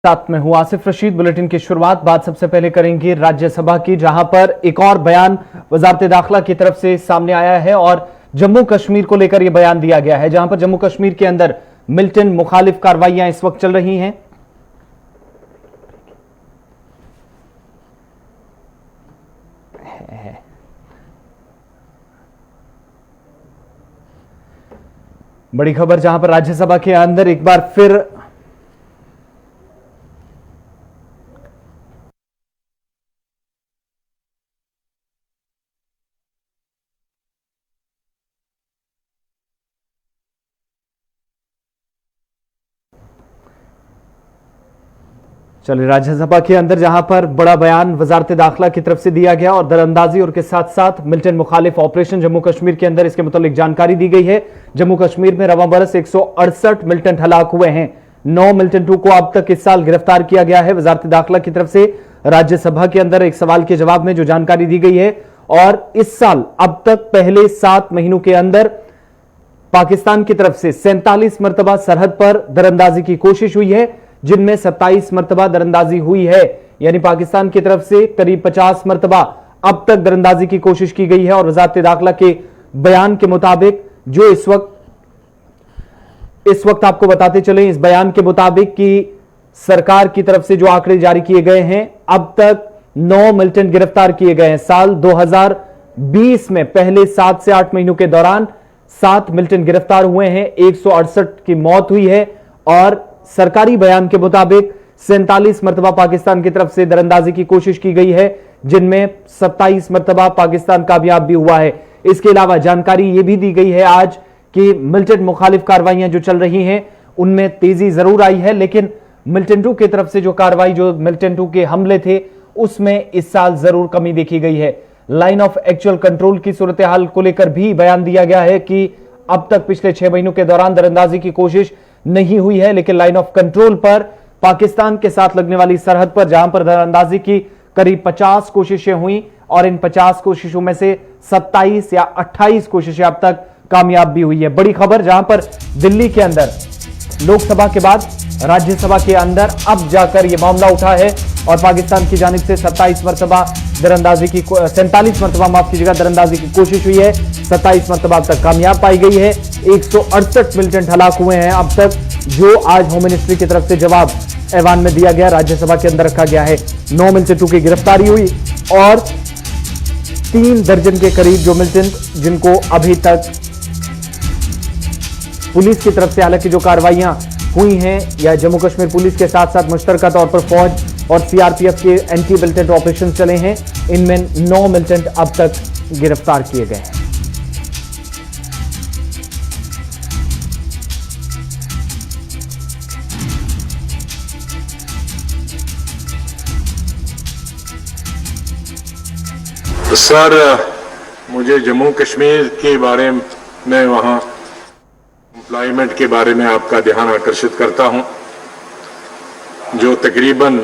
साथ में हूं आसिफ रशीद। बुलेटिन की शुरुआत बात सबसे पहले करेंगे राज्यसभा की, जहां पर एक और बयान वजारत दाखिला की तरफ से सामने आया है और जम्मू कश्मीर को लेकर यह बयान दिया गया है, जहां पर जम्मू कश्मीर के अंदर मिलिटेंट मुखालिफ कार्रवाइयां इस वक्त चल रही हैं। बड़ी खबर, जहां पर राज्यसभा के अंदर एक बार फिर चलिए राज्यसभा के अंदर जहां पर बड़ा बयान वजारत दाखिला की तरफ से दिया गया और दरअंदाजी और के साथ साथ मिलिटेंट मुखालिफ ऑपरेशन जम्मू कश्मीर के अंदर, इसके मुतालिक जानकारी दी गई है। जम्मू कश्मीर में रवां बरस 168 मिलिटेंट हलाक हुए हैं। 9 मिलिटेंटों को अब तक इस साल गिरफ्तार किया गया है। वजारत दाखिला की तरफ से राज्यसभा के अंदर एक सवाल के जवाब में जो जानकारी दी गई है, और इस साल अब तक पहले 7 महीनों के अंदर पाकिस्तान की तरफ से 47 मरतबा सरहद पर दरअंदाजी की कोशिश हुई है, जिनमें 27 मरतबा दरअंदाजी हुई है। यानी पाकिस्तान की तरफ से करीब 50 मरतबा अब तक दरअंदाजी की कोशिश की गई है। और वजारत दाखिला के बयान के मुताबिक जो इस वक्त आपको बताते चले, इस बयान के मुताबिक कि सरकार की तरफ से जो आंकड़े जारी किए गए हैं, अब तक 9 मिलिटेंट गिरफ्तार किए गए हैं। साल 2020 में पहले 7 से 8 महीनों के दौरान 7 मिलिटेंट गिरफ्तार हुए हैं, 168 की मौत हुई है। और सरकारी बयान के मुताबिक 47 मरतबा पाकिस्तान की तरफ से दरअंदाजी की कोशिश की गई है, जिनमें 27 मरतबा पाकिस्तान कामयाब भी हुआ है। इसके अलावा जानकारी यह भी दी गई है आज कि मिलिटेंट मुखालिफ कार्रवाइयां जो चल रही हैं, उनमें तेजी जरूर आई है, लेकिन मिलिटेंटों की तरफ से जो कार्रवाई, जो मिलिटेंटों के हमले थे, उसमें इस साल जरूर कमी देखी गई है। लाइन ऑफ एक्चुअल कंट्रोल की सूरत हाल को लेकर भी बयान दिया गया है कि अब तक पिछले 6 महीनों के दौरान दरअंदाजी की कोशिश नहीं हुई है, लेकिन लाइन ऑफ कंट्रोल पर पाकिस्तान के साथ लगने वाली सरहद पर, जहां पर दरअंदाजी की करीब 50 कोशिशें हुई और इन 50 कोशिशों में से 27 या 28 कोशिशें अब तक कामयाब भी हुई है। बड़ी खबर, जहां पर दिल्ली के अंदर लोकसभा के बाद राज्यसभा के अंदर अब जाकर यह मामला उठा है और पाकिस्तान की जानिब से 27 मरतबा दरअंदाजी की 47 मरतबा माफ कीजिएगा दरअंदाजी की कोशिश हुई है, 27 मरतबा अब तक कामयाब पाई गई है। 168 मिलिटेंट हलाक हुए हैं अब तक, जो आज होम मिनिस्ट्री की तरफ से जवाब ऐवान में दिया गया, राज्यसभा के अंदर रखा गया है। 9 मिलिटेंटों की गिरफ्तारी हुई और 3 दर्जन के करीब जो मिलिटेंट, जिनको अभी तक पुलिस की तरफ से हालांकि जो कार्रवाइयां हुई हैं, या जम्मू कश्मीर पुलिस के साथ साथ मुश्तरका तौर पर फौज और सीआरपीएफ के एंटी मिलिटेंट ऑपरेशन चले हैं, इनमें 9 मिलिटेंट अब तक गिरफ्तार किए गए हैं। सर, मुझे जम्मू कश्मीर के बारे में, वहां एम्प्लॉयमेंट के बारे में आपका ध्यान आकर्षित करता हूं। जो तकरीबन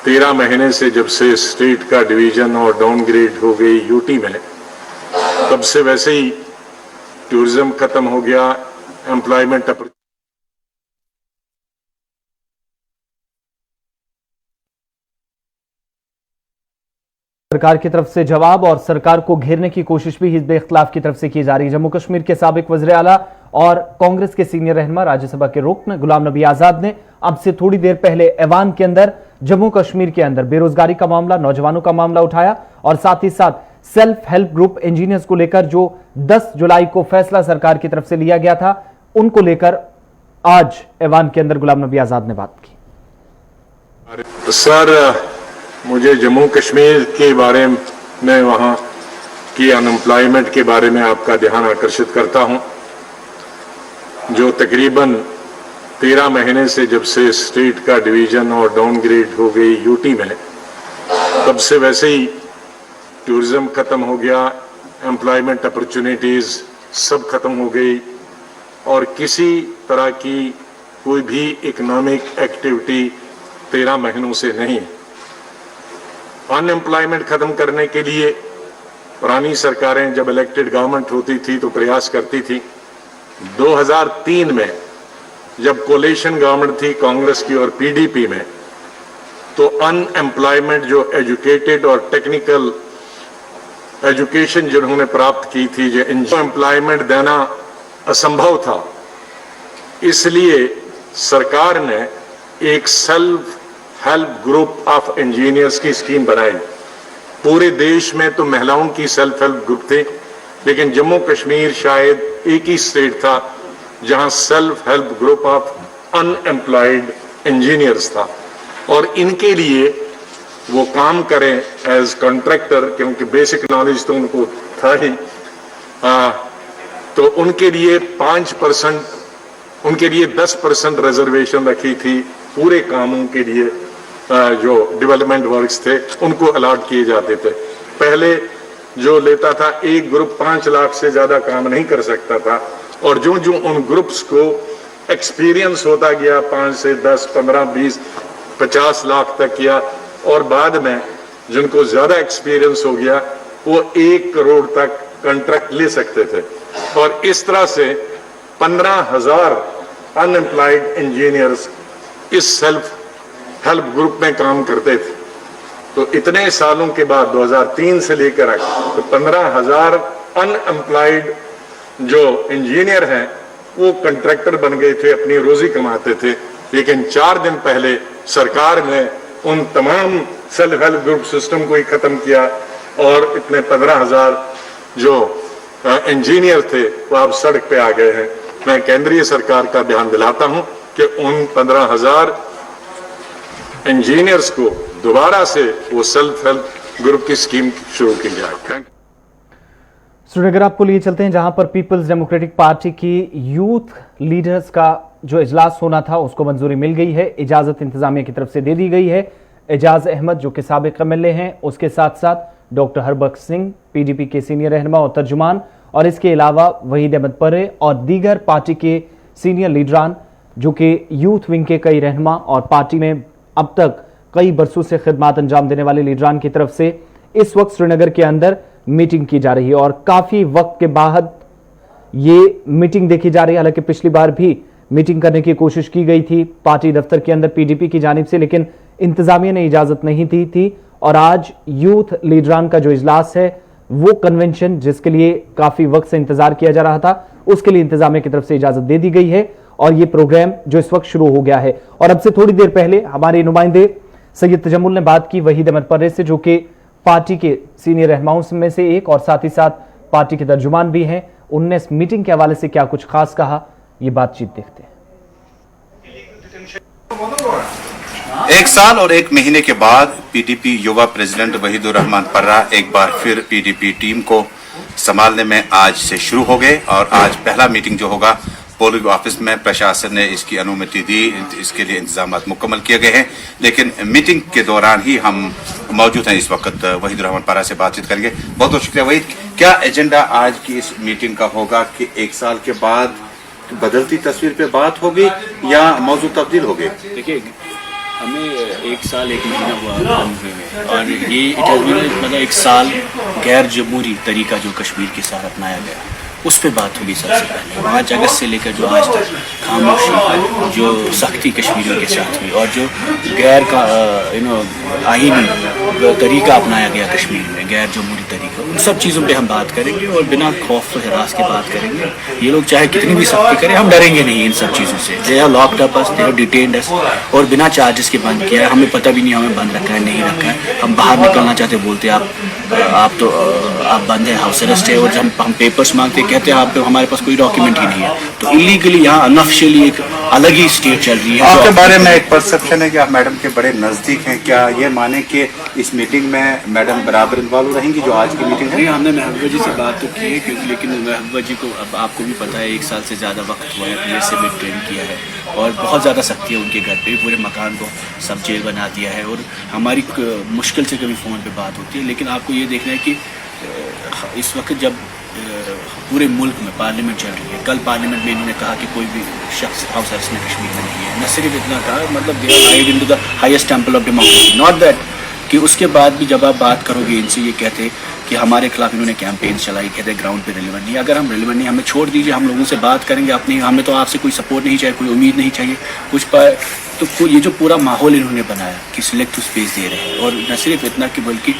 13 महीने से, जब से स्टेट का डिवीजन और डाउनग्रेड हो गई यूटी में, तब से वैसे ही टूरिज्म खत्म हो गया, एम्प्लॉयमेंट सरकार की तरफ से जवाब और सरकार को घेरने की कोशिश भी हिज़्ब इख्तिलाफ की तरफ से की जा रही है। जम्मू कश्मीर के साबिक वज़ीर आला और कांग्रेस के सीनियर रहनुमा राज्यसभा के रुकन गुलाम नबी आजाद ने अब से थोड़ी देर पहले ऐवान के अंदर जम्मू कश्मीर के अंदर बेरोजगारी का मामला, नौजवानों का मामला उठाया और साथ ही साथ सेल्फ हेल्प ग्रुप इंजीनियर्स को लेकर जो 10 जुलाई को फैसला सरकार की तरफ से लिया गया था, उनको लेकर आज ऐवान के अंदर गुलाम नबी आजाद ने बात की। सर, मुझे जम्मू कश्मीर के बारे में, वहां की अनएम्प्लॉयमेंट के बारे में आपका ध्यान आकर्षित करता हूं। जो तकरीबन 13 महीने से, जब से स्टेट का डिवीजन और डाउनग्रेड हो गई यूटी में, तब से वैसे ही टूरिज्म खत्म हो गया, एम्प्लॉयमेंट अपॉर्चुनिटीज सब खत्म हो गई और किसी तरह की कोई भी इकोनॉमिक एक्टिविटी 13 महीनों से नहीं। अनएम्प्लॉयमेंट खत्म करने के लिए पुरानी सरकारें जब इलेक्टेड गवर्नमेंट होती थी तो प्रयास करती थी। 2003 में जब कोलिशन गवर्नमेंट थी कांग्रेस की और पीडीपी में, तो अनएम्प्लॉयमेंट जो एजुकेटेड और टेक्निकल एजुकेशन जिन्होंने प्राप्त की थी, जो एम्प्लॉयमेंट देना असंभव था। इसलिए सरकार ने एक self help group of engineers की स्कीम बनाई। पूरे देश में तो महिलाओं की सेल्फ हेल्प ग्रुप थे, लेकिन जम्मू कश्मीर शायद एक ही स्टेट था जहां self help group of unemployed engineers था। और इनके लिए वो काम करें एज कॉन्ट्रैक्टर, क्योंकि बेसिक नॉलेज तो उनको था ही, तो उनके लिए 5%, उनके लिए 10% रिजर्वेशन रखी थी। पूरे कामों के लिए जो डेवलपमेंट वर्क्स थे उनको अलॉट किए जाते थे। पहले जो लेता था एक ग्रुप 5 लाख से ज्यादा काम नहीं कर सकता था, और जो जो उन ग्रुप्स को एक्सपीरियंस होता गया 5 से 10, 15, 20, 50 लाख तक किया, और बाद में जिनको ज्यादा एक्सपीरियंस हो गया वो 1 करोड़ तक कॉन्ट्रैक्ट ले सकते थे। और इस तरह से 15,000 अनएम्प्लॉयड इंजीनियर्स इस सेल्फ हेल्प ग्रुप में काम करते थे। तो इतने सालों के बाद 2003 से लेकर तो 15,000 अनएम्प्लॉयड जो इंजीनियर हैं वो कॉन्ट्रैक्टर बन गए थे, अपनी रोजी कमाते थे। लेकिन 4 दिन पहले सरकार ने उन तमाम सेल्फ हेल्प ग्रुप सिस्टम को ही खत्म किया, और इतने 15,000 जो इंजीनियर थे वो अब सड़क पे आ गए हैं। मैं केंद्रीय सरकार का ध्यान दिलाता हूं कि उन 15,000 इंजीनियर्स को दोबारा से वो सेल्फ हेल्प ग्रुप की स्कीम शुरू की जाए। Thank you. श्रीनगर आपको लिए चलते हैं, जहां पर पीपल्स डेमोक्रेटिक पार्टी की यूथ लीडर्स का जो इजलास होना था उसको मंजूरी मिल गई है। इजाजत इंतजामिया की तरफ से दे दी गई है। एजाज अहमद जो कि साबिक एमएलए हैं, उसके साथ साथ डॉक्टर हरबख्श सिंह पीडीपी के सीनियर रहनुमा और तर्जुमान, और इसके अलावा वहीद अहमद पर्रे और दीगर पार्टी के सीनियर लीडरान जो कि यूथ विंग के कई रहनुमा और पार्टी में अब तक कई बरसों से खिदमात अंजाम देने वाले लीडरान की तरफ से इस वक्त श्रीनगर के अंदर मीटिंग की जा रही है। और काफी वक्त के बाद ये मीटिंग देखी जा रही है। हालांकि पिछली बार भी मीटिंग करने की कोशिश की गई थी पार्टी दफ्तर के अंदर पीडीपी की जानिब से, लेकिन इंतजामिया ने इजाजत नहीं दी थी। और आज यूथ लीडरान का जो इजलास है वो कन्वेंशन जिसके लिए काफी वक्त से इंतजार किया जा रहा था, उसके लिए इंतजामिया की तरफ से इजाजत दे दी गई है और ये प्रोग्राम जो इस वक्त शुरू हो गया है। और अब से थोड़ी देर पहले हमारे नुमाइंदे सैयद तजम्मुल ने बात की वहीद अहमद पर्रे से, जो कि पार्टी के सीनियर रहनुमाओं में से एक और साथ ही साथ पार्टी के तर्जुमान भी हैं। उनने इस मीटिंग के हवाले से क्या कुछ खास कहा, ये बातचीत देखते हैं। 1 साल और 1 महीने के बाद पीडीपी युवा प्रेसिडेंट वहीदुर रहमान पर्रा एक बार फिर पीडीपी टीम को संभालने में आज से शुरू हो गए। और आज पहला मीटिंग जो होगा पोलिंग ऑफिस में, प्रशासन ने इसकी अनुमति दी, इसके लिए इंतजाम मुकम्मल किए गए हैं। लेकिन मीटिंग के दौरान ही हम मौजूद हैं इस वक्त वहीदुर रहमान पर्रा से बातचीत करेंगे। बहुत बहुत शुक्रिया वहीद। क्या एजेंडा आज की इस मीटिंग का होगा कि 1 साल के बाद बदलती तस्वीर पे बात होगी या मौजूद तब्दील होगी? देखिए, हमें 1 साल 1 महीना हुआ बंद हुए, और ये मतलब 1 साल गैर जमहूरी तरीका जो कश्मीर के साथ अपनाया गया उस पर बात होगी सबसे पहले। 5 अगस्त से लेकर जो आज तक खामोशी, जो सख्ती कश्मीरियों के साथ हुई, और जो गैर का आईनी तरीका अपनाया गया कश्मीर में, गैर जमहूरी तरीका, उन सब चीज़ों पे हम बात करेंगे और बिना खौफ और हिरास के बात करेंगे। ये लोग चाहे कितनी भी सख्ती करें, हम डरेंगे नहीं इन सब चीज़ों से। They have locked up us, they have detained us, और बिना चार्जेस के बंद किया है। हमें पता भी नहीं हमें बंद रखा है नहीं रखा है। हम बाहर निकलना चाहते बोलते आप बंद है, हाउस अरेस्ट है, और जब हम पेपर्स मांगते कहते हैं आप हमारे पास कोई डॉक्यूमेंट ही नहीं है। तो इलीगली यहाँ अनऑफिशियली एक अलग ही स्टेट चल रही है। आपके बारे में एक परसेप्शन है कि आप मैडम के बड़े नजदीक हैं। क्या ये माने कि इस मीटिंग में मैडम बराबर इन्वॉल्व रहेंगी जो आज की मीटिंग है? हमने महबूबा जी से बात तो की है, क्योंकि लेकिन महबूबा जी को अब आपको भी पता है 1 साल से ज़्यादा वक्त हुआ है, पीएस से भी ट्रेन किया है, और बहुत ज़्यादा सख्ती है उनके घर पे, पूरे मकान को सब जेल बना दिया है। और हमारी मुश्किल से कभी फ़ोन पे बात होती है। लेकिन आपको ये देखना है कि इस वक्त जब पूरे मुल्क में पार्लियामेंट चल रही है, कल पार्लियामेंट में इन्होंने कहा कि कोई भी शख्स हाउस अरेस्ट में कश्मीर में नहीं है। न सिर्फ इतना कहा, मतलब they are hide into the highest temple of democracy. Not that कि उसके बाद भी जब आप बात करोगे इनसे, ये कहते कि हमारे खिलाफ इन्होंने कैंपेन चलाई, कहते ग्राउंड पे रिलेवेंट नहीं। अगर हम रिलेवेंट नहीं, हमें छोड़ दीजिए, हम लोगों से बात करेंगे अपनी, हमें तो आपसे कोई सपोर्ट नहीं चाहिए, कोई उम्मीद नहीं चाहिए कुछ पर। तो ये जो पूरा माहौल इन्होंने बनाया कि सिलेक्ट टू स्पेस दे रहे हैं, और न सिर्फ इतना कि बल्कि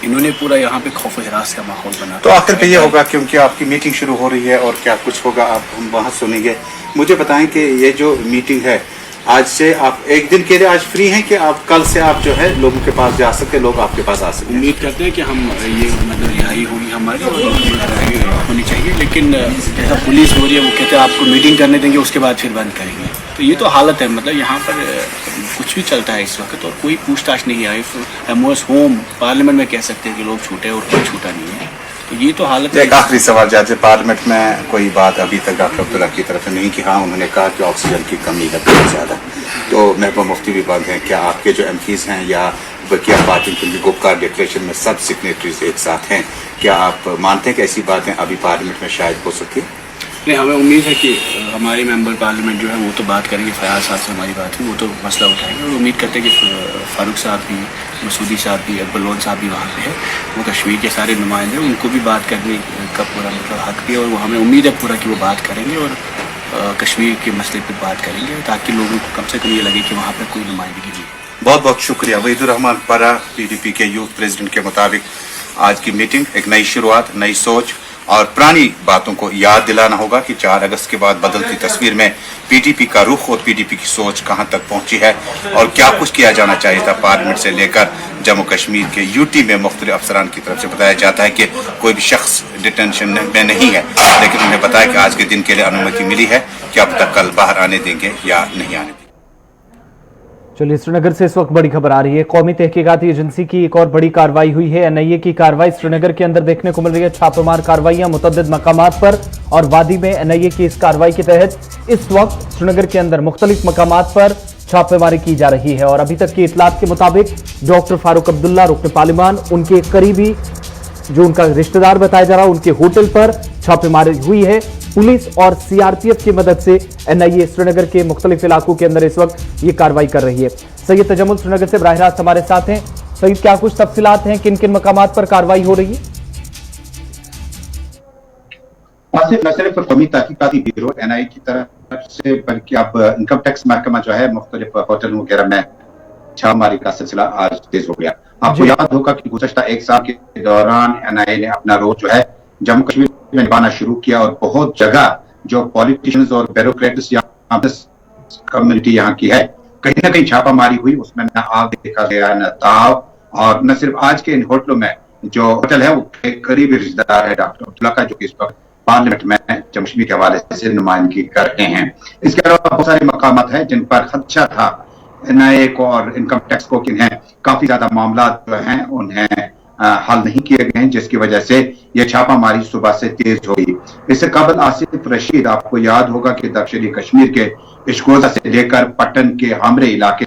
इन्होंने पूरा यहाँ पे खौफ हिरास का माहौल बना। तो आखिर पे ये होगा, क्योंकि आपकी मीटिंग शुरू हो रही है और क्या कुछ होगा आप हम वहाँ सुनेंगे। मुझे बताएं कि ये जो मीटिंग है आज से आप एक दिन के लिए आज फ्री हैं कि आप कल से आप जो है लोगों के पास जा सकते, लोग आपके पास आ सकते? उम्मीद करते हैं कि हम ये मतलब रिहाई होगी हमारी और रिहाई होनी चाहिए, लेकिन जैसा पुलिस हो रही है वो कहते हैं आपको मीटिंग करने देंगे उसके बाद फिर बंद करेंगे। तो ये तो हालत है, मतलब यहाँ पर कुछ भी चलता है इस वक्त और कोई पूछताछ नहीं है। एमओएस होम पार्लियामेंट में कह सकते हैं कि लोग छूटे और कोई छूटा नहीं है, तो ये तो हालत है। एक आखिरी सवाल, जैसे पार्लियामेंट में कोई बात अभी तक डॉक्टर अब्दुल्ला की तरफ से नहीं की, हाँ उन्होंने कहा कि ऑक्सीजन की कमी है बहुत ज़्यादा, तो महबूबा मुफ्ती भी बंद हैं। क्या आपके जो एमपीज़ हैं या बकिया पार्टी के गुपकार डिक्लेरेशन में सब सिग्नेटरीज एक साथ हैं, क्या आप मानते हैं कि ऐसी बातें अभी पार्लियामेंट में शायद हो सकती है? नहीं, हमें उम्मीद है कि हमारे मेंबर पार्लियामेंट जो है वो तो बात करेंगे, फयाज साहब से हमारी बात हुई, वो तो मसला उठाएंगे और उम्मीद करते हैं कि फारूक साहब भी, मसूदी साहब भी, अकबर लोन साहब भी वहाँ पे है, वो कश्मीर के सारे नुमाइंदे, उनको भी बात करने का पूरा मतलब हक भी है और वो हमें उम्मीद है पूरा कि वो बात करेंगे और कश्मीर के मसले पर बात करेंगे ताकि लोगों को कम से कम ये लगे कि वहाँ पर कोई नुमाइंदगी नहीं है। बहुत बहुत शुक्रिया। वहीदुर रहमान पर्रा पीडीपी के यूथ प्रेसिडेंट के मुताबिक आज की मीटिंग एक नई शुरुआत, नई सोच और पुरानी बातों को याद दिलाना होगा कि 4 अगस्त के बाद बदलती तस्वीर में पीडीपी का रुख और पीडीपी की सोच कहां तक पहुंची है और क्या कुछ किया जाना चाहिए था। पार्लियामेंट से लेकर जम्मू कश्मीर के यूटी में मुख्तलिफ अफसरान की तरफ से बताया जाता है कि कोई भी शख्स डिटेंशन में नहीं है, लेकिन उन्हें बताया कि आज के दिन के लिए अनुमति मिली है कि अब तक कल बाहर आने देंगे या नहीं आने देंगे। चलिए, श्रीनगर से इस वक्त बड़ी खबर आ रही है। कौमी तहकीकाती एजेंसी की एक और बड़ी कार्रवाई हुई है। एनआईए की कार्रवाई श्रीनगर के अंदर देखने को मिल रही है। छापेमार कार्रवाइयां मुतअद्दिद मकामात पर और वादी में। एनआईए की इस कार्रवाई के तहत इस वक्त श्रीनगर के अंदर मुख्तलिफ मकामात पर छापेमारी की जा रही है और अभी तक की इतलात के मुताबिक डॉक्टर फारूक अब्दुल्ला रुकन पार्लियामान, उनके करीबी जो उनका रिश्तेदार बताया जा रहा है, उनके होटल पर छापेमारी हुई है। पुलिस और सीआरपीएफ की मदद से एनआईए श्रीनगर के मुख्तलिफ इलाकों के अंदर इस वक्त ये कार्रवाई कर रही है। सैयद तजम्मुल श्रीनगर से बराह रास्त हमारे साथ हैं। सैयद, क्या कुछ तफसीलात हैं, किन किन मकामात पर कार्रवाई हो रही है? न सिर्फ कौमी तहकीकाती ब्यूरो एनआईए की तरफ से बल्कि अब इनकम टैक्स महकमा जो है मुख्तलिफ होटल वगैरह में छापेमारी का सिलसिला आज तेज हो गया। आपको याद होगा कि गुज़श्ता 1 साल के दौरान एनआईए ने अपना रोल जो है जम्मू कश्मीर में निभाना शुरू किया और बहुत जगह जो पॉलिटिशियंस और ब्यूरोक्रेट्स या कम्युनिटी यहाँ की है, कहीं ना कहीं छापामारी हुई, उसमें न आग देखा गया न ताव। और न सिर्फ आज के इन होटलों में जो होटल है वो करीबी रिश्तेदार है डॉक्टर अब्दुल्ला का, जो कि इस वक्त पार्लियामेंट में जम्मू कश्मीर के हवाले से नुमाइंदगी कर रहे हैं। इसके अलावा बहुत सारे मकामात हैं जिन पर खदशा था एनआईए को और इनकम टैक्स को कि काफी ज्यादा मामला जो हैं उन्हें हल नहीं किए गए हैं, जिसकी वजह से यह छापामारी सुबह से तेज हुई। इससे कबल आसिफ रशीद, आपको याद होगा कि दक्षिणी कश्मीर के इश्कोजा से लेकर पट्टन के हमरे इलाके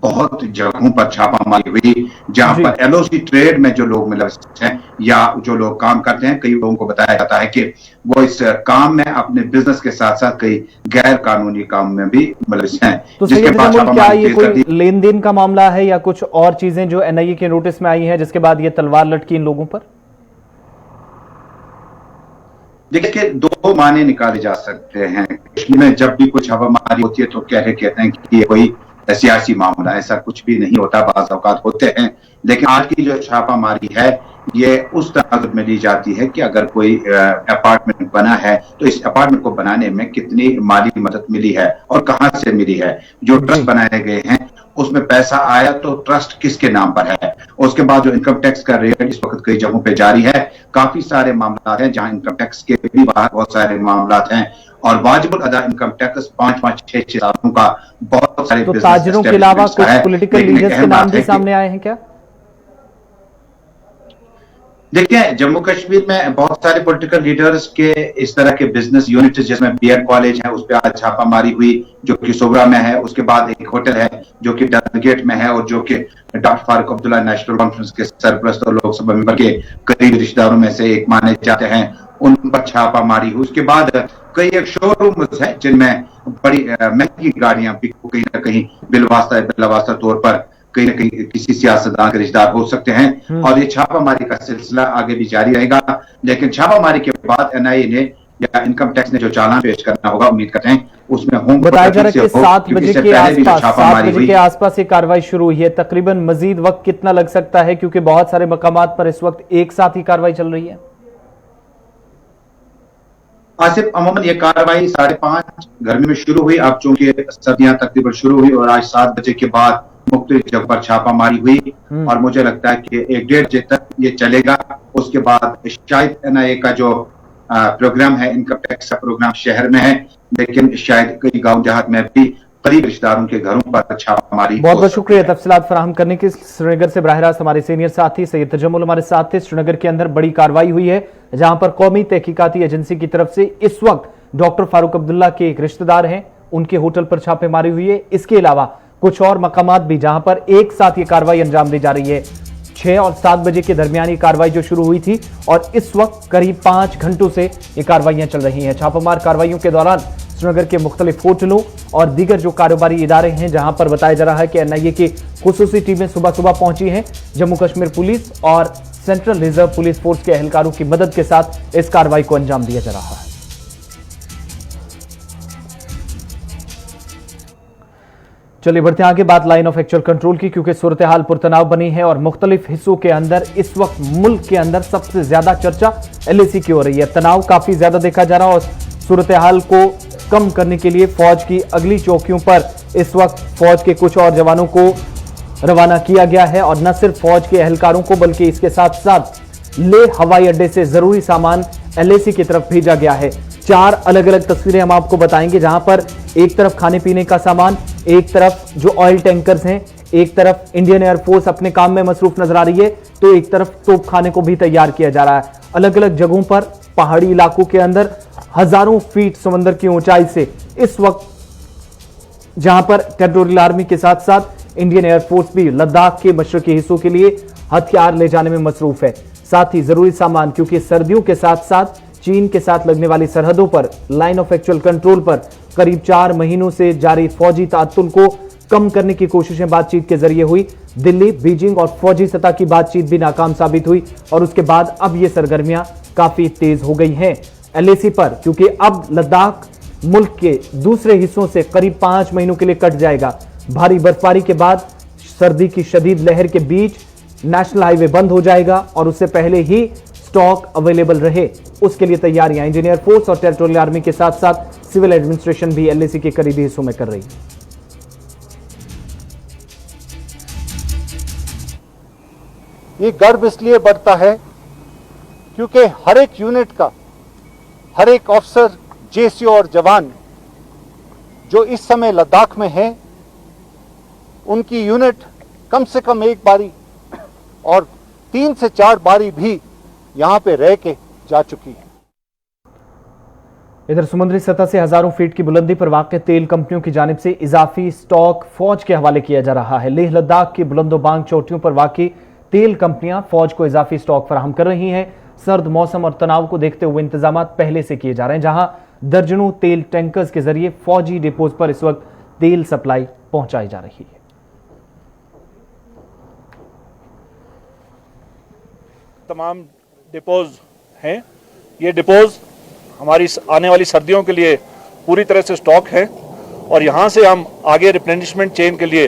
बहुत जगहों पर छापामारी हुई, जहां पर एलओसी ट्रेड में जो लोग मुलविस हैं या जो लोग काम करते हैं, कई लोगों को बताया जाता है कि वो इस काम में अपने बिजनेस के साथ साथ कई गैर कानूनी काम में भी मुलविस हैं। तो जिसके बाद क्या ये कोई लेन देन का मामला है या कुछ और चीजें जो एनआईए के नोटिस में आई हैं जिसके बाद ये तलवार लटकी इन लोगों पर? देखिए, 2 माने निकाले जा सकते हैं। कश्मीर में जब भी कुछ छापामारी होती है तो कहते हैं कि ये कोई सियासी मामला, ऐसा कुछ भी नहीं होता, बाज़ औक़ात होते हैं। लेकिन आज की जो छापामारी है ये उस तरह में ली जाती है कि अगर कोई अपार्टमेंट बना है तो इस अपार्टमेंट को बनाने में कितनी माली मदद मिली है और कहां से मिली है। जो ट्रस्ट बनाए गए हैं उसमें पैसा आया तो ट्रस्ट किसके नाम पर है। उसके बाद जो इनकम टैक्स का रेट इस वक्त कई जगहों पे जारी है, काफी सारे मामला हैं जहां इनकम टैक्स के भी बाहर बहुत सारे मामला हैं और वाजिबुल अदा इनकम टैक्स 5-5, 6-6 सालों का बहुत सारे। तो ताजिरों के अलावा कुछ पॉलिटिकल लीडर्स के नाम भी सामने आए हैं क्या? देखिए, जम्मू कश्मीर में बहुत सारे पॉलिटिकल लीडर्स के इस तरह के बिजनेस यूनिट जिसमें बीएड कॉलेज है उस पर आज छापामारी हुई जो कि सोबरा में है। उसके बाद एक होटल है जो कि डलगेट में है और जो कि doctor Farooq Abdullah national conference के सरपरस्त और लोकसभा मेंबर के करीबी रिश्तेदारों में से एक माने जाते हैं, उन पर छापामारी हुई। उसके बाद कई एक शोरूम्स है जिनमें बड़ी महंगी गाड़ियां कहीं ना कहीं बिलवास्ता तौर पर कहीं ना कहीं किसी सियासतदान के रिश्तेदार हो सकते हैं। और ये छापामारी का सिलसिला आगे भी जारी रहेगा, लेकिन छापामारी के बाद एनआईए ने या इनकम टैक्स ने जो चालान पेश करना होगा, उम्मीद करते हैं उसमें होम बताया जा रहा है कि 7 बजे के आसपास ये कार्रवाई शुरू हुई है। तकरीबन मजीद वक्त कितना लग सकता है, क्योंकि बहुत सारे मकामात पर इस वक्त एक साथ ही कार्रवाई चल रही है? आसिफ, अमूमन ये कार्रवाई 5:30 गर्मी में शुरू हुई। अब चूंकि सर्दियां तकरीबन शुरू हुई और आज 7 बजे के बाद मुख्तलिफ जगह पर छापामारी हुई और मुझे लगता है कि 1-1.5 बजे तक ये चलेगा। उसके बाद शायद एनआईए का जो प्रोग्राम है, इनकम टैक्स का प्रोग्राम शहर में है, लेकिन शायद कई गांव देहात में भी करीब रिश्तेदारों के घरों पर छापामारी। बहुत बहुत शुक्रिया तफसीलात फराहम करने के। श्रीनगर से बराह रास्त हमारे सीनियर साथी सैयद तजम्मुल हमारे साथ थे। श्रीनगर के अंदर बड़ी कार्रवाई हुई है, जहां पर कौमी तहकीकाती एजेंसी की तरफ से इस वक्त डॉक्टर फारूक अब्दुल्ला के एक रिश्तेदार हैं, उनके होटल पर छापेमारी हुई है। इसके अलावा कुछ और मकामात भी जहां पर एक साथ ये कार्रवाई अंजाम दी जा रही है। 6 और 7 बजे के दरमियान कार्रवाई जो शुरू हुई थी और इस वक्त करीब 5 घंटों से ये कार्रवाइयां चल रही हैं। छापामार कार्रवाइयों के दौरान श्रीनगर के मुख्तलिफ होटलों और दीगर जो कारोबारी इदारे हैं, जहां पर बताया जा रहा है कि एनआईए की खुसूसी टीमें सुबह सुबह पहुंची हैं। जम्मू कश्मीर पुलिस और सेंट्रल रिजर्व पुलिस फोर्स के एहलकारों की मदद के साथ इस कार्रवाई को अंजाम दिया जा रहा है। चलिए बढ़ते हैं आगे, बात लाइन ऑफ एक्चुअल कंट्रोल की, क्योंकि सूरत हाल पुरतनाव बनी है और मुख्तलिफ हिस्सों के अंदर इस वक्त मुल्क के अंदर सबसे ज्यादा चर्चा एलएसी की हो रही है। तनाव काफी ज्यादा देखा जा रहा है और सूरत हाल को कम करने के लिए फौज की अगली चौकियों पर इस वक्त फौज के कुछ और जवानों को रवाना किया गया है और न सिर्फ फौज के एहलकारों को बल्कि इसके साथ साथ लेह हवाई अड्डे से जरूरी सामान एलएसी की तरफ भेजा गया है। 4 अलग अलग तस्वीरें हम आपको बताएंगे, जहां पर एक तरफ खाने पीने का सामान, एक तरफ जो ऑयल टैंकर्स हैं, एक तरफ इंडियन एयरफोर्स अपने काम में मसरूफ नजर आ रही है, तो एक तरफ तोप खाने को भी तैयार किया जा रहा है। अलग अलग जगहों पर पहाड़ी इलाकों के अंदर हजारों फीट समंदर की ऊंचाई से इस वक्त जहां पर टेरिटोरियल आर्मी के साथ साथ इंडियन एयरफोर्स भी लद्दाख के मशरकी हिस्सों के लिए हथियार ले जाने में मसरूफ है। साथ ही जरूरी सामान, क्योंकि सर्दियों के साथ साथ चीन के साथ लगने वाली सरहदों पर लाइन ऑफ एक्चुअल कंट्रोल पर करीब 4 महीनों से जारी फौजी ताअत्तुल को कम करने की कोशिशें बातचीत के जरिए हुई। दिल्ली, बीजिंग और फौजी सतह की बातचीत भी नाकाम साबित हुई और उसके बाद अब ये सरगर्मियां काफी तेज हो गई हैं एलएसी पर, क्योंकि अब लद्दाख मुल्क के दूसरे हिस्सों से करीब 5 महीनों के लिए कट जाएगा। भारी बर्फबारी के बाद सर्दी की शदीद लहर के बीच नेशनल हाईवे बंद हो जाएगा और उससे पहले ही स्टॉक अवेलेबल रहे, उसके लिए तैयारियां इंडियन एयरफोर्स और टेरिटोरियल आर्मी के साथ साथ सिविल एडमिनिस्ट्रेशन भी एलएसी के करीबी हिस्सों में कर रही है। ये गर्व इसलिए बढ़ता है क्योंकि हर एक यूनिट का, हर एक ऑफिसर, जेसीओ और जवान जो इस समय लद्दाख में है, उनकी यूनिट कम से कम एक बारी और 3 से 4 बारी भी यहां पे रह के जा चुकी है। इधर समुद्री सतह से हजारों फीट की बुलंदी पर वाक़ तेल कंपनियों की जानिब से इजाफी स्टॉक फौज के हवाले किया जा रहा है। लेह लद्दाख की बुलंदोबांग चोटियों पर वाक़ई तेल कंपनियां फौज को इजाफी स्टॉक फराहम कर रही हैं। सर्द मौसम और तनाव को देखते हुए इंतजाम पहले से किए जा रहे हैं, जहां दर्जनों तेल टैंकर्स के जरिए फौजी डिपोज पर इस वक्त तेल सप्लाई पहुंचाई जा रही है। तमाम डिपोज हैं। ये डिपोज हमारी आने वाली सर्दियों के लिए पूरी तरह से स्टॉक है और यहाँ से हम आगे रिप्लेनिशमेंट चेन के लिए,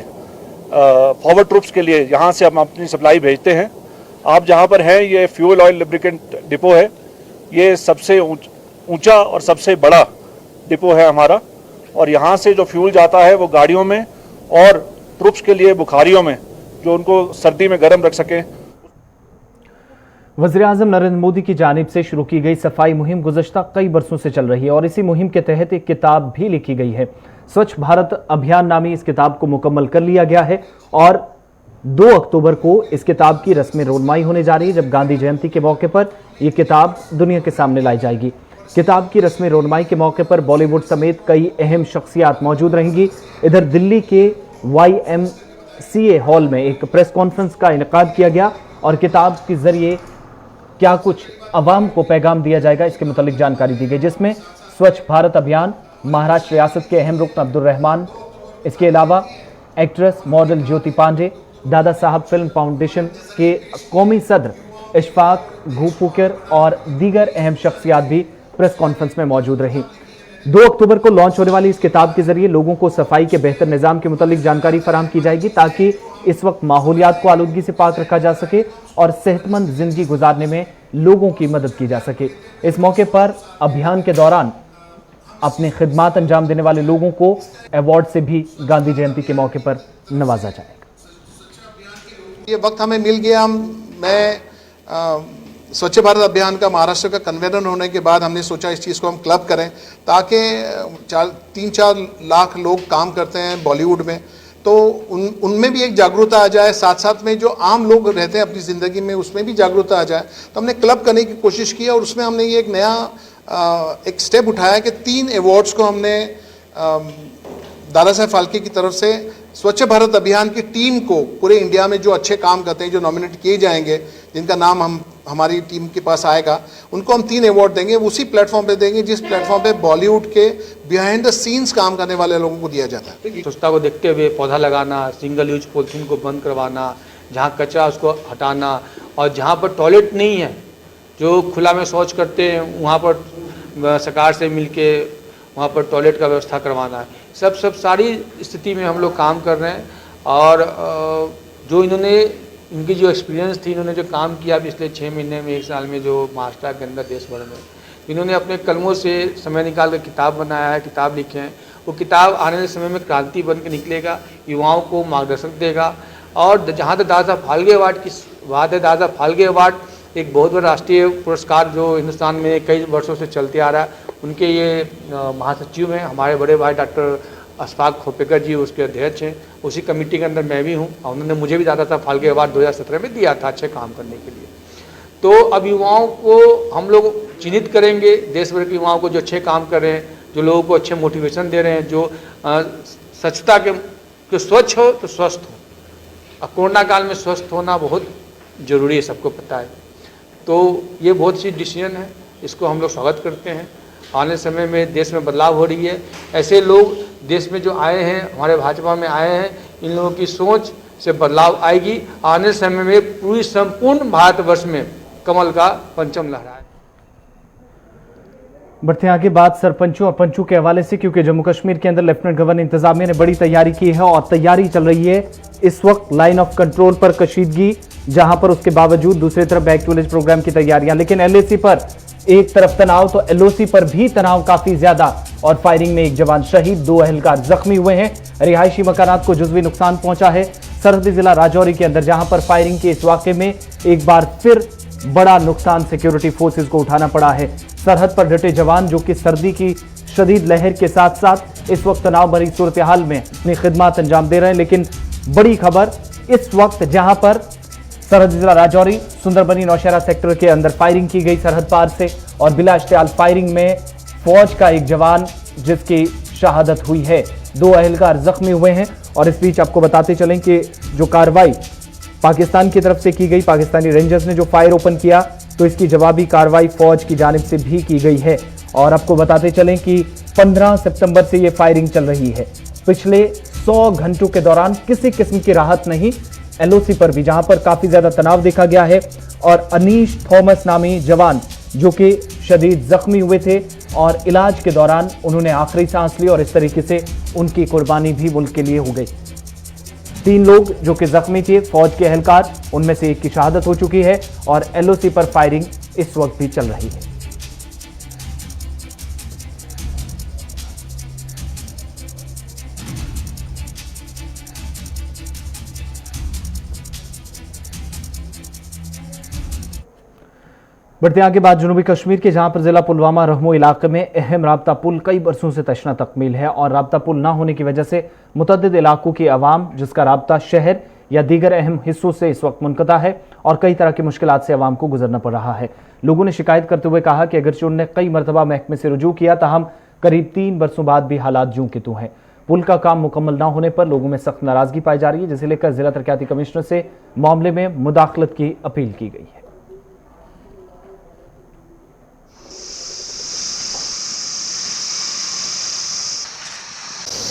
फॉरवर्ड ट्रूप्स के लिए यहाँ से हम अपनी सप्लाई भेजते हैं। आप जहाँ पर हैं, ये फ्यूल ऑयल लुब्रिकेंट डिपो है। ये सबसे ऊंचा और सबसे बड़ा डिपो है हमारा और यहाँ से जो फ्यूल जाता है वो गाड़ियों में और ट्रूप्स के लिए बुखारियों में, जो उनको सर्दी में गर्म रख सकें। वज़ीर-ए-आज़म नरेंद्र मोदी की जानिब से शुरू की गई सफाई मुहिम गुज़श्ता कई बरसों से चल रही है और इसी मुहिम के तहत एक किताब भी लिखी गई है। स्वच्छ भारत अभियान नामी इस किताब को मुकम्मल कर लिया गया है और 2 अक्टूबर को इस किताब की रस्म रोनमाई होने जा रही है, जब गांधी जयंती के मौके पर यह किताब दुनिया के सामने लाई जाएगी। किताब की रस्म रोनमाई के मौके पर बॉलीवुड समेत कई अहम शख्सियात मौजूद रहेंगी। इधर दिल्ली के YMCA हॉल में एक प्रेस कॉन्फ्रेंस का इनेकाद किया गया और किताब के जरिए क्या कुछ अवाम को पैगाम दिया जाएगा, इसके मुतालिक जानकारी दी गई, जिसमें स्वच्छ भारत अभियान, महाराष्ट्र रियासत के अहम रुकन अब्दुल रहमान, इसके अलावा एक्ट्रेस मॉडल ज्योति पांडे, दादा साहब फिल्म फाउंडेशन के कौमी सदर इशफाक घूपुकर और दीगर अहम शख्सियात भी प्रेस कॉन्फ्रेंस में मौजूद रही। 2 अक्टूबर को लॉन्च होने वाली इस किताब के जरिए लोगों को सफाई के बेहतर निजाम के मुतालिक जानकारी फराहम की जाएगी ताकि इस वक्त माहौलियात को आलूदगी से पाक रखा जा सके और सेहतमंद जिंदगी गुजारने में लोगों की मदद की जा सके। इस मौके पर अभियान के दौरान अपने खिदमात अंजाम देने वाले लोगों को अवार्ड से भी गांधी जयंती के मौके पर नवाजा जाएगा। ये वक्त हमें मिल गया। मैं स्वच्छ भारत अभियान का महाराष्ट्र का कन्वेनर होने के बाद हमने सोचा इस चीज़ को हम क्लब करें ताकि 3-4 लाख लोग काम करते हैं बॉलीवुड में, तो उनमें भी एक जागरूकता आ जाए, साथ साथ में जो आम लोग रहते हैं अपनी ज़िंदगी में उसमें भी जागरूकता आ जाए। तो हमने क्लब करने की कोशिश की और उसमें हमने ये एक नया एक स्टेप उठाया कि 3 अवार्ड्स को हमने दादा साहब फाल्के की तरफ से स्वच्छ भारत अभियान की टीम को पूरे इंडिया में जो अच्छे काम करते हैं, जो नॉमिनेट किए जाएंगे, जिनका नाम हमारी टीम के पास आएगा, उनको हम 3 अवार्ड देंगे। उसी प्लेटफॉर्म पे देंगे जिस प्लेटफॉर्म पे बॉलीवुड के बिहाइंड द सीन्स काम करने वाले लोगों को दिया जाता है। स्वच्छता को देखते हुए पौधा लगाना, सिंगल यूज पॉलीथीन को बंद करवाना, जहाँ कचरा उसको हटाना, और जहाँ पर टॉयलेट नहीं है, जो खुला में शौच करते हैं, वहाँ पर सरकार से मिलके वहाँ पर टॉयलेट का व्यवस्था करवाना है। सब सारी स्थिति में हम लोग काम कर रहे हैं। और जो इनकी जो एक्सपीरियंस थी, इन्होंने जो काम किया पिछले 6 महीने में, 1 साल में, जो महाराष्ट्र के अंदर देश भर में, इन्होंने अपने कलमों से समय निकाल कर किताब बनाया है, किताब लिखे हैं। वो किताब आने वाले समय में क्रांति बन के निकलेगा, युवाओं को मार्गदर्शन देगा। और जहाँ तक दादा फाल्के अवार्ड की बात है, दादा फाल्के अवार्ड एक बहुत बड़ा राष्ट्रीय पुरस्कार जो हिंदुस्तान में कई वर्षों से चलते आ रहा है। उनके ये महासचिव हैं हमारे बड़े भाई डॉक्टर इशफाक खोपेकर जी, उसके अध्यक्ष हैं। उसी कमेटी के अंदर मैं भी हूँ और उन्होंने मुझे भी दादा साहब फाल्के अवार्ड 2017 में दिया था अच्छे काम करने के लिए। तो अब युवाओं को हम लोग चिन्हित करेंगे, देश भर के युवाओं को जो अच्छे काम कर रहे हैं, जो लोगों को अच्छे मोटिवेशन दे रहे हैं, जो स्वच्छता के, जो स्वच्छ हो तो स्वस्थ हो। अब कोरोना काल में स्वस्थ होना बहुत ज़रूरी है, सबको पता है। तो ये बहुत अच्छी डिसीजन है, इसको हम लोग स्वागत करते हैं। आने समय में देश में बदलाव हो रही है। ऐसे लोग देश में जो आए हैं, हमारे भाजपा में आए हैं, इन लोगों की सोच से बदलाव आएगी। आने समय में पूरी संपूर्ण भारतवर्ष में कमल का परचम लहराए। बढ़ते आगे बात सरपंचों और पंचों के हवाले से, क्योंकि जम्मू कश्मीर के अंदर लेफ्टिनेंट गवर्नर इंतजामिया ने बड़ी तैयारी की है और तैयारी चल रही है इस वक्त लाइन ऑफ कंट्रोल पर कशीदगी, जहां पर उसके बावजूद दूसरी तरफ बैक टू विलेज प्रोग्राम की तैयारियां। लेकिन एलएसी पर एक तरफ तनाव तो एलओसी पर भी तनाव काफी ज्यादा, और फायरिंग में एक जवान शहीद, 2 एहलकार जख्मी हुए हैं। रिहायशी मकानात को जुज़वी नुकसान पहुंचा है सरहदी जिला राजौरी के अंदर, जहां पर फायरिंग के इस वाकये में एक बार फिर बड़ा नुकसान सिक्योरिटी फोर्सेस को उठाना पड़ा है। सरहद पर डटे जवान जो कि सर्दी की शदीद लहर के साथ साथ इस वक्त तनाव भरी सूरत हाल में अपनी खिदमत अंजाम दे रहे हैं। लेकिन बड़ी खबर इस वक्त, जहां पर सरहदी जिला राजौरी सुंदरबनी नौशहरा सेक्टर के अंदर फायरिंग की गई सरहद पार से, और बिला इश्तियाल फायरिंग में फौज का एक जवान जिसकी शहादत हुई है, 2 एहलकार जख्मी हुए हैं। और इस बीच आपको बताते चलें कि जो कार्रवाई पाकिस्तान की तरफ से की गई, पाकिस्तानी रेंजर्स ने जो फायर ओपन किया, तो इसकी जवाबी कार्रवाई फौज की जानिब से भी की गई है। और आपको बताते चलें कि 15 सितंबर से ये फायरिंग चल रही है। पिछले 100 घंटों के दौरान किसी किस्म की राहत नहीं एलओसी पर भी, जहां पर काफी ज्यादा तनाव देखा गया है। और अनीश थॉमस नामी जवान जो कि शदीद जख्मी हुए थे और इलाज के दौरान उन्होंने आखिरी सांस ली, और इस तरीके से उनकी कुर्बानी भी मुल्क के लिए हो गई। 3 लोग जो कि जख्मी थे फौज के एहलकार, उनमें से एक की शहादत हो चुकी है और एलओसी पर फायरिंग इस वक्त भी चल रही है। बढ़ते आगे बात जनूबी कश्मीर के, जहां पर जिला पुलवामा रहमो इलाके में अहम राब्ता पुल कई बरसों से तशना तकमील है, और राब्ता पुल ना होने की वजह से मुतअद्दिद इलाकों की आवाम जिसका राब्ता शहर या दीगर अहम हिस्सों से इस वक्त मुनक़ता है और कई तरह की मुश्किलात से आवाम को गुजरना पड़ रहा है। लोगों ने शिकायत करते हुए कहा कि अगरचे उन्होंने कई मरतबा महकमे से रुजू किया, ताहम करीब 3 बरसों बाद भी हालात ज्यों के त्यों हैं। पुल का काम मुकम्मल ना होने पर लोगों में सख्त नाराजगी पाई जा रही है, जिसे लेकर जिला तरक्याती कमिश्नर से मामले में मुदाखलत की अपील की गई है।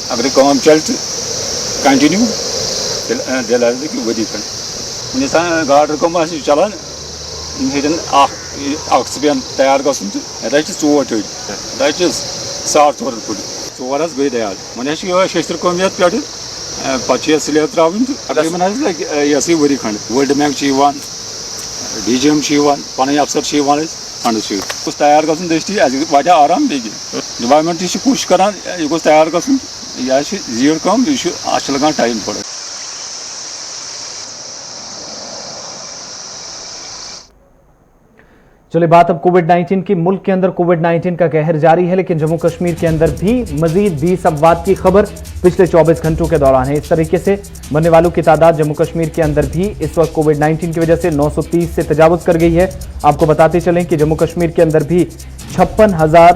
अगर काम चल कंटिन्यू डेलारी कि वरी खंड इंसान गाड़ कम चलान इन हेन ऑक्सीजन तैयार गसन तो 4 टोट 4.5 फुट 4 गई तैयार मन शेस्तर कमियत पे पे स्लेब त्रावन तकरीबन ये वरी खंड वर्ल्ड बैंक DGM पन अफसर फंड तैयार गसन दस्ती वाह आराम बे डिपार्टमेंट कोशिश करान यह गोस तैयार गसन यह जीड़ कम यह लगान टाइम थोड़ा। चलिए बात अब कोविड-19 की। मुल्क के अंदर कोविड-19 का कहर जारी है, लेकिन जम्मू कश्मीर के अंदर भी मजीद 20 अमवात की खबर पिछले 24 घंटों के दौरान है। इस तरीके से मरने वालों की तादाद जम्मू कश्मीर के अंदर भी इस वक्त कोविड-19 की वजह से 930 से तजावुज कर गई है। आपको बताते चलें कि जम्मू कश्मीर के अंदर भी 56,000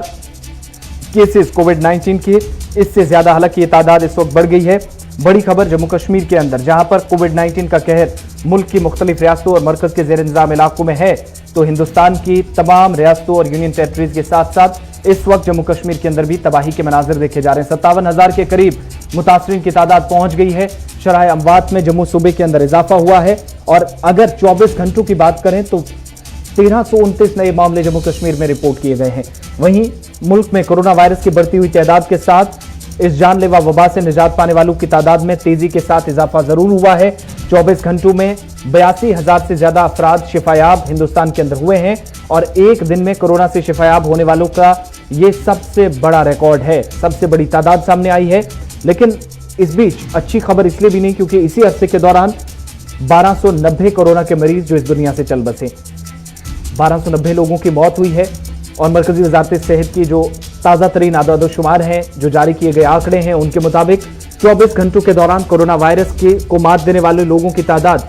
केसेस कोविड-19 के, इससे ज्यादा हालांकि ये तादाद इस वक्त बढ़ गई है। बड़ी खबर जम्मू कश्मीर के अंदर, जहां पर कोविड-19 का कहर मुल्क की मुख्तलिफ रियासतों और मरकज के जेर इंतजाम इलाकों में है, तो हिंदुस्तान की तमाम रियासतों और यूनियन टेरिटरीज के साथ साथ इस वक्त जम्मू कश्मीर के अंदर भी तबाही के मनाजिर देखे जा रहे हैं। 57,000 के करीब मुतासरीन की तादाद पहुंच गई है। शरह अमवात में जम्मू सूबे के अंदर इजाफा हुआ है और अगर 24 घंटों की बात करें तो 1329 नए मामले जम्मू कश्मीर में रिपोर्ट किए गए हैं। वहीं मुल्क में कोरोना वायरस की बढ़ती हुई तादाद के साथ इस जानलेवा वबा से निजात पाने वालों की तादाद में तेजी के साथ इजाफा जरूर हुआ है। 24 घंटों में 82,000 से ज्यादा अफराद शिफायाब हिंदुस्तान के अंदर हुए हैं और एक दिन में कोरोना से शिफायाब होने वालों का ये सबसे बड़ा रिकॉर्ड है, सबसे बड़ी तादाद सामने आई है। लेकिन इस बीच अच्छी खबर इसलिए भी नहीं क्योंकि इसी अरसे के दौरान 1290 कोरोना के मरीज जो इस दुनिया से चल बसे, 1290 लोगों की मौत हुई है। और मरकजी वजारत सेहत की जो ताज़ा तरीन आदादोशुमार हैं, जो जारी किए गए आंकड़े हैं, उनके मुताबिक 24 घंटों के दौरान कोरोना वायरस को मात देने वाले लोगों की तादाद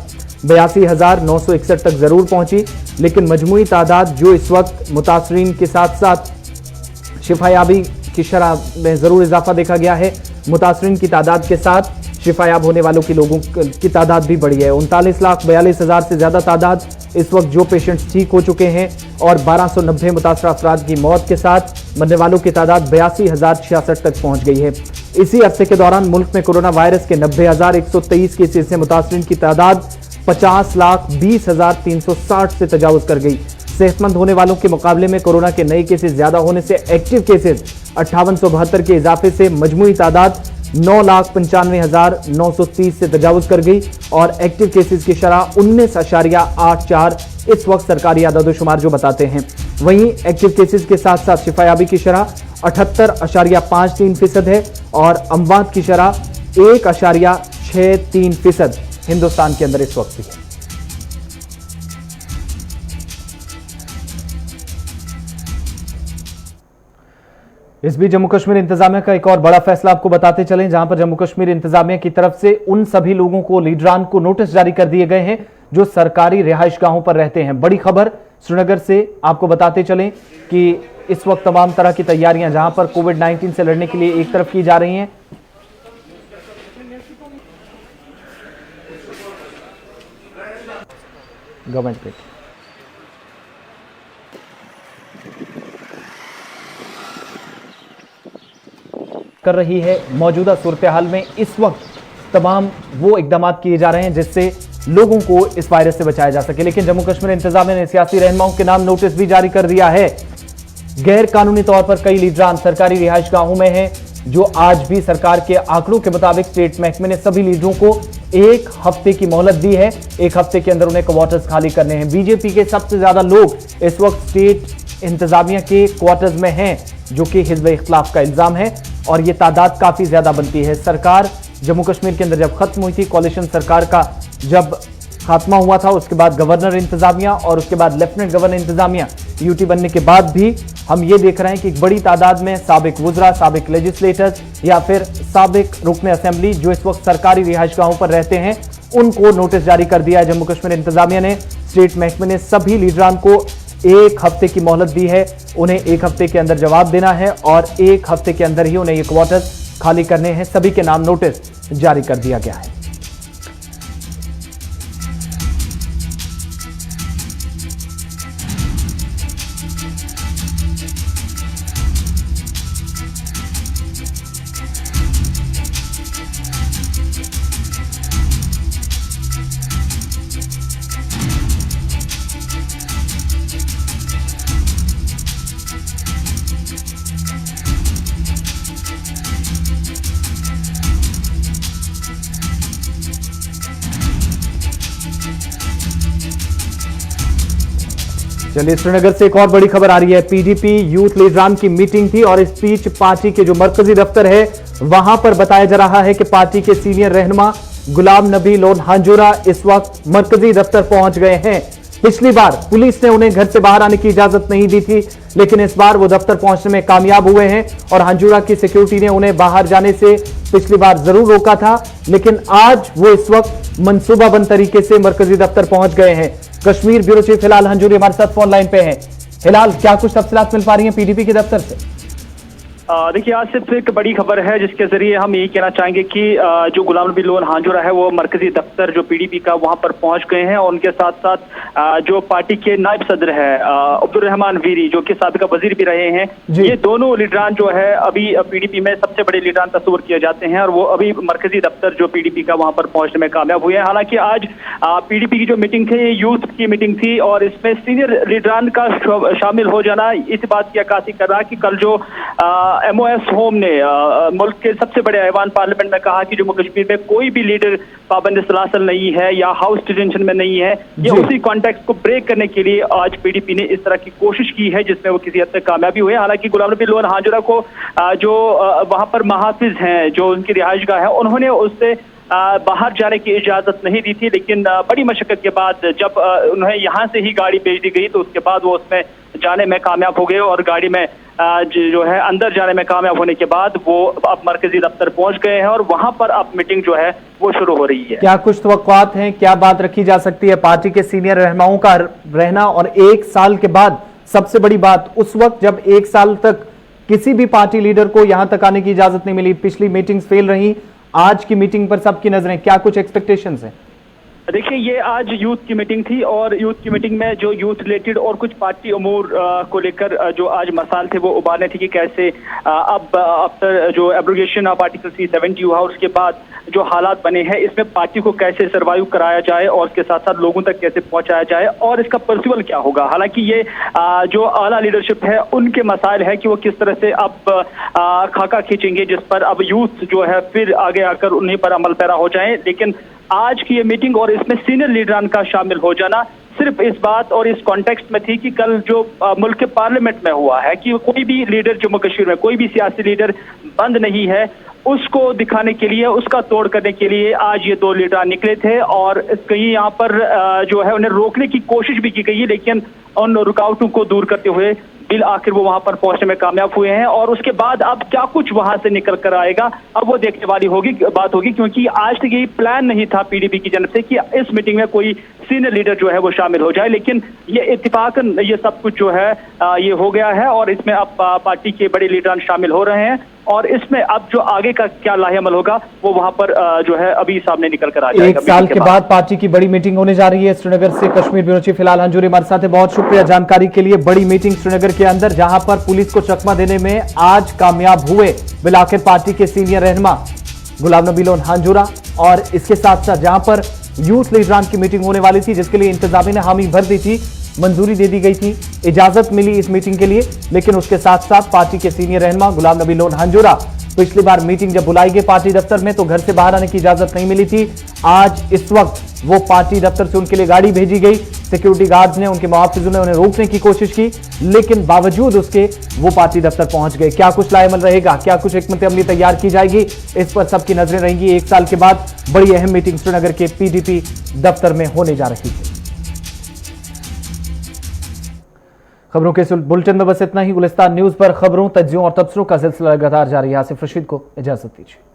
82,961 तक जरूर पहुंची, लेकिन मजमूई तादाद जो इस वक्त मुतासरीन के साथ साथ शिफायाबी की शरह में जरूर इजाफा देखा गया है। मुतासरीन की तादाद के साथ शिफायाब होने वालों की लोगों की तादाद भी बढ़ी है। 39,42,000 से ज्यादा तादाद इस वक्त जो पेशेंट्स ठीक हो चुके हैं और 1290 मुतासरा अफराद की मौत के साथ मरने वालों की तादाद 82,066 तक पहुंच गई है। इसी अरसे के दौरान मुल्क में कोरोना वायरस के 90,123 केसेस से मुतासरीन की तादाद 50,20,360 से तजावुज कर गई। सेहतमंद होने वालों के मुकाबले में कोरोना के नए केसेस ज्यादा होने से एक्टिव केसेस 5872 के इजाफे से मजमूई तादाद 9,95,930 से तजावुज कर गई और एक्टिव केसेस की शरह 19.84 इस वक्त सरकारी आदादोशुमार जो बताते हैं। वहीं एक्टिव केसेस के साथ साथ शिफायाबी की शरह 78.53% है और अमवात की शरह 1.63% हिंदुस्तान के अंदर इस वक्त भी है। इस बीच जम्मू कश्मीर इंतजामिया का एक और बड़ा फैसला आपको बताते चलें, जहां पर जम्मू कश्मीर इंतजामिया की तरफ से उन सभी लोगों को, लीडरान को नोटिस जारी कर दिए गए हैं जो सरकारी रिहाइशगाहों पर रहते हैं। बड़ी खबर श्रीनगर से आपको बताते चलें कि इस वक्त तमाम तरह की तैयारियां जहां पर कोविड-19 से लड़ने के लिए एक तरफ की जा रही हैं, गवर्नमेंट पे कर रही है। मौजूदा सूरत हाल में इस वक्त तमाम वो इकदाम किए जा रहे हैं जिससे लोगों को इस वायरस से बचाया जा सके। लेकिन जम्मू कश्मीर इंतजामिया ने सियासी रहनुमाओं के नाम नोटिस भी जारी कर दिया है। गैर कानूनी तौर पर कई लीडरान सरकारी रिहाइशगाहों में हैं, जो आज भी सरकार के आंकड़ों के मुताबिक स्टेट महकमे ने सभी लीडरों को 1 हफ्ते की मोहलत दी है। 1 हफ्ते के अंदर उन्हें क्वार्टर्स खाली करने हैं। बीजेपी के सबसे ज्यादा लोग इस वक्त स्टेट इंतजामिया के क्वार्टर्स में हैं, जो कि हिज़्ब इख्तिलाफ का इल्जाम है और ये तादाद काफी ज्यादा बनती है। सरकार जम्मू कश्मीर के अंदर जब खत्म हुई थी, कोalition सरकार का जब खात्मा हुआ था, उसके बाद गवर्नर इंतजामिया और उसके बाद लेफ्टिनेंट गवर्नर इंतजामिया यूटी बनने के बाद भी हम ये देख रहे हैं कि एक बड़ी तादाद में साबिक वुज़रा, साबिक लेजिस्लेटर्स या फिर साबिक रुकन असेंबली जो इस वक्त सरकारी रिहाइशगाहों पर रहते हैं, उनको नोटिस जारी कर दिया है जम्मू कश्मीर इंतजामिया ने। स्टेट महकमे ने सभी लीडरान को 1 हफ्ते की मोहलत दी है। उन्हें 1 हफ्ते के अंदर जवाब देना है और 1 हफ्ते के अंदर ही उन्हें ये क्वार्टर्स खाली करने हैं। सभी के नाम नोटिस जारी कर दिया गया है। चलिए श्रीनगर से एक और बड़ी खबर आ रही है। पीडीपी यूथ लीडरान की मीटिंग थी और इस बीच पार्टी के जो मरकजी दफ्तर है वहां पर बताया जा रहा है कि पार्टी के सीनियर रहनुमा गुलाम नबी लोन हांजूरा इस वक्त मरकजी दफ्तर पहुंच गए हैं। पिछली बार पुलिस ने उन्हें घर से बाहर आने की इजाजत नहीं दी थी, लेकिन इस बार वो दफ्तर पहुंचने में कामयाब हुए हैं और हांजूरा की सिक्योरिटी ने उन्हें बाहर जाने से पिछली बार जरूर रोका था, लेकिन आज वो इस वक्त मंसूबाबंद तरीके से मरकजी दफ्तर पहुंच गए हैं। कश्मीर ब्यूरो चीफ हिलाल हंजूरी हमारे साथ फोन लाइन पे हैं। हिलाल, क्या कुछ तफसीलात मिल पा रही हैं पीडीपी के दफ्तर से? देखिए, आज सिर्फ एक बड़ी खबर है जिसके जरिए हम यही कहना चाहेंगे कि जो गुलाम नबी लोन हांजूरा है वो मरकजी दफ्तर जो पीडीपी का वहां पर पहुंच गए हैं और उनके साथ साथ जो पार्टी के नायब सदर है अब्दुल रहमान वीरी जो कि साबिका वजीर भी रहे हैं, ये दोनों लीडरान जो है अभी पीडीपी में सबसे बड़े लीडरान तस्वर किए जाते हैं और वो अभी मरकजी दफ्तर जो पीडीपी का वहां पर पहुंचने में कामयाब हुए हैं। हालांकि आज पीडीपी की जो मीटिंग थी यूथ की मीटिंग थी और इसमें सीनियर लीडरान का शामिल हो जाना इस बात की अक्कासी कर रहा कि कल जो MOS होम ने मुल्क के सबसे बड़े ऐवान पार्लियामेंट में कहा कि जम्मू कश्मीर में कोई भी लीडर पाबंद सलासल नहीं है या हाउस डिटेंशन में नहीं है, ये उसी कॉन्टेक्स्ट को ब्रेक करने के लिए आज पीडीपी ने इस तरह की कोशिश की है जिसमें वो किसी हद तक कामयाबी हुए। हालांकि गुलाम नबी लोन हांजूरा को जो वहां पर महाफिज हैं जो उनकी रिहाइशगाह है उन्होंने उससे बाहर जाने की इजाजत नहीं दी थी, लेकिन बड़ी मशक्कत के बाद जब उन्हें यहाँ से ही गाड़ी भेज दी गई तो उसके बाद वो उसमें जाने में कामयाब हो गए और गाड़ी में जो है अंदर जाने में कामयाब होने के बाद वो अब मरकजी दफ्तर पहुंच गए हैं और वहां पर अब मीटिंग जो है वो शुरू हो रही है। क्या कुछ तवक्कुआत हैं, क्या बात रखी जा सकती है पार्टी के सीनियर रहनुमाओं का रहना? और 1 साल के बाद सबसे बड़ी बात, उस वक्त जब 1 साल तक किसी भी पार्टी लीडर को यहां तक आने की इजाजत नहीं मिली, पिछली मीटिंग्स फेल रही, आज की मीटिंग पर सबकी नजरें, क्या कुछ एक्सपेक्टेशंस हैं? देखिए, ये आज यूथ की मीटिंग थी और यूथ की मीटिंग में जो यूथ रिलेटेड और कुछ पार्टी अमूर को लेकर जो आज मसाल थे वो उबारने थे कि कैसे अब आफ्टर जो एब्रोगेशन ऑफ आर्टिकल 370 हुआ उसके बाद जो हालात बने हैं इसमें पार्टी को कैसे सर्वाइव कराया जाए और उसके साथ साथ लोगों तक कैसे पहुंचाया जाए और इसका पर्सिवल क्या होगा। हालांकि ये जो आला लीडरशिप है उनके मसाइल है कि वो किस तरह से अब खाका खींचेंगे जिस पर अब यूथ जो है फिर आगे आकर उन्हीं पर अमल पैरा हो जाए। लेकिन आज की ये मीटिंग और इसमें सीनियर लीडरान का शामिल हो जाना सिर्फ इस बात और इस कॉन्टेक्स्ट में थी कि कल जो मुल्क के पार्लियामेंट में हुआ है कि कोई भी लीडर जम्मू कश्मीर में कोई भी सियासी लीडर बंद नहीं है, उसको दिखाने के लिए, उसका तोड़ करने के लिए आज ये 2 लीडर निकले थे और कहीं यहाँ पर जो है उन्हें रोकने की कोशिश भी की गई है, लेकिन उन रुकावटों को दूर करते हुए बिल आखिर वो वहां पर पहुंचने में कामयाब हुए हैं। और उसके बाद अब क्या कुछ वहां से निकल कर आएगा अब वो देखने वाली बात होगी, क्योंकि आज तक यही प्लान नहीं था पीडीपी की जानब से कि इस मीटिंग में कोई सीनियर लीडर जो है वो शामिल हो जाए, लेकिन ये इत्तेफाकन ये सब कुछ जो है ये हो गया है और इसमें अब पार्टी के बड़े लीडर शामिल हो रहे हैं और इसमें अब जो आगे का क्या लाहेअमल होगा वो वहां पर जो है अभी सामने निकल कर आ जाएगा। 1 साल के बाद पार्टी की बड़ी मीटिंग होने जा रही है। श्रीनगर से कश्मीर ब्यूरो चीफ हिलाल हंजूरी हमारे साथ है, बहुत शुक्रिया जानकारी के लिए। बड़ी मीटिंग श्रीनगर के अंदर जहां पर पुलिस को चकमा देने में आज कामयाब हुए बिलाखिर पार्टी के सीनियर रहनुमा गुलाम नबी लोन हांजूरा और इसके साथ साथ जहां पर यूथ लीडरान की मीटिंग होने वाली थी जिसके लिए इंतजामिया ने हामी भर दी थी, मंजूरी दे दी गई थी, इजाजत मिली इस मीटिंग के लिए, लेकिन उसके साथ साथ पार्टी के सीनियर रहनुमा गुलाम नबी लोन हांजूरा पिछली बार मीटिंग जब बुलाई गई पार्टी दफ्तर में तो घर से बाहर आने की इजाजत नहीं मिली थी। आज इस वक्त वो पार्टी दफ्तर से उनके लिए गाड़ी भेजी गई, सिक्योरिटी गार्ड्स ने, उनके मुआफिजों ने उन्हें रोकने की कोशिश की, लेकिन बावजूद उसके वो पार्टी दफ्तर पहुंच गए। क्या कुछ लाएअमल रहेगा, क्या कुछ हिकमत अमली तैयार की जाएगी, इस पर सबकी नजरें रहेंगी। 1 साल के बाद बड़ी अहम मीटिंग श्रीनगर के पीडीपी दफ्तर में होने जा रही है। खबरों के बुलेटिन में बस इतना ही। गुलिस्तान न्यूज पर खबरों, तज्जियों और तबसरों का सिलसिला लगातार जारी है। आसिफ रशीद को इजाजत दीजिए।